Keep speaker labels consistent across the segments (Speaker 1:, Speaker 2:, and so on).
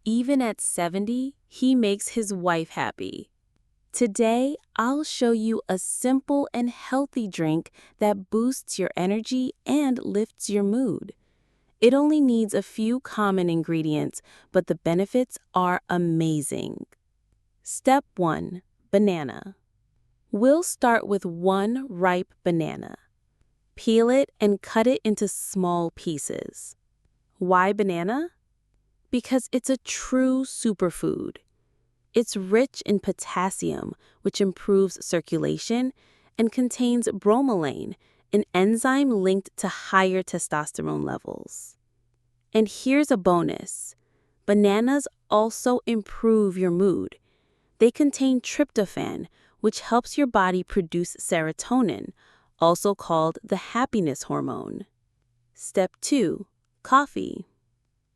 Speaker 1: even at 70, he makes his wife happy. Today, I'll show you a simple and healthy drink that boosts your energy and lifts your mood. It only needs a few common ingredients, but the benefits are amazing. Step 1. Banana. We'll start with one ripe banana. Peel it and cut it into small pieces. Why banana? Because it's a true superfood. It's rich in potassium, which improves circulation, and contains bromelain, an enzyme linked to higher testosterone levels. And here's a bonus. Bananas also improve your mood. They contain tryptophan, which helps your body produce serotonin, also called the happiness hormone. Step 2. Coffee.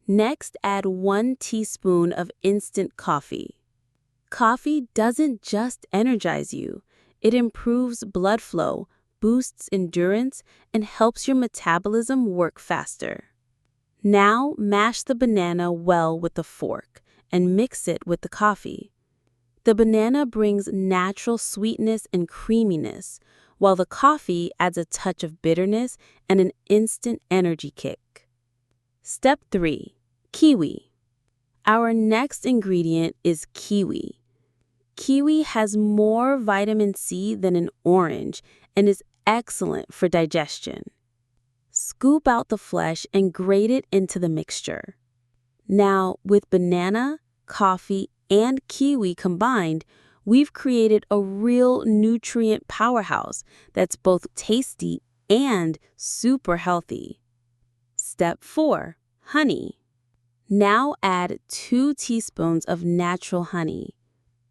Speaker 1: Next, add 1 teaspoon of instant coffee. Coffee doesn't just energize you. It improves blood flow, boosts endurance, and helps your metabolism work faster. Now, mash the banana well with a fork and mix it with the coffee. The banana brings natural sweetness and creaminess, while the coffee adds a touch of bitterness and an instant energy kick. Step 3. Kiwi. Our next ingredient is kiwi. Kiwi has more vitamin C than an orange and is excellent for digestion. Scoop out the flesh and grate it into the mixture. Now, with banana, coffee, and kiwi combined, we've created a real nutrient powerhouse that's both tasty and super healthy. Step 4. Honey. Now add 2 teaspoons of natural honey.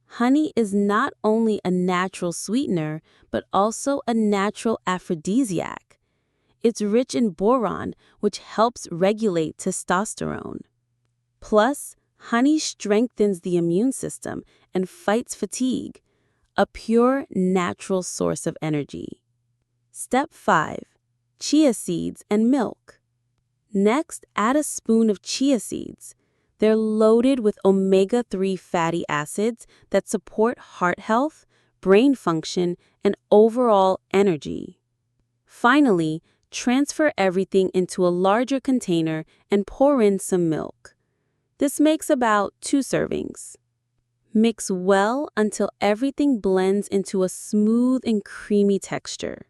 Speaker 1: Honey is not only a natural sweetener, but also a natural aphrodisiac. It's rich in boron, which helps regulate testosterone. Plus, honey strengthens the immune system and fights fatigue, a pure natural source of energy. Step 5. Chia seeds and milk. Next, add a spoon of chia seeds. They're loaded with omega-3 fatty acids that support heart health, brain function, and overall energy. Finally, transfer everything into a larger container and pour in some milk. This makes about 2 servings. Mix well until everything blends into a smooth and creamy texture.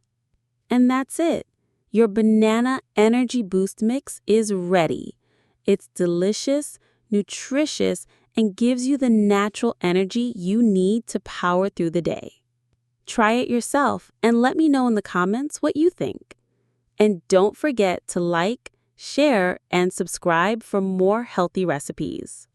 Speaker 1: And that's it. Your banana energy boost mix is ready. It's delicious, nutritious, and gives you the natural energy you need to power through the day. Try it yourself and let me know in the comments what you think. And don't forget to like, share, and subscribe for more healthy recipes.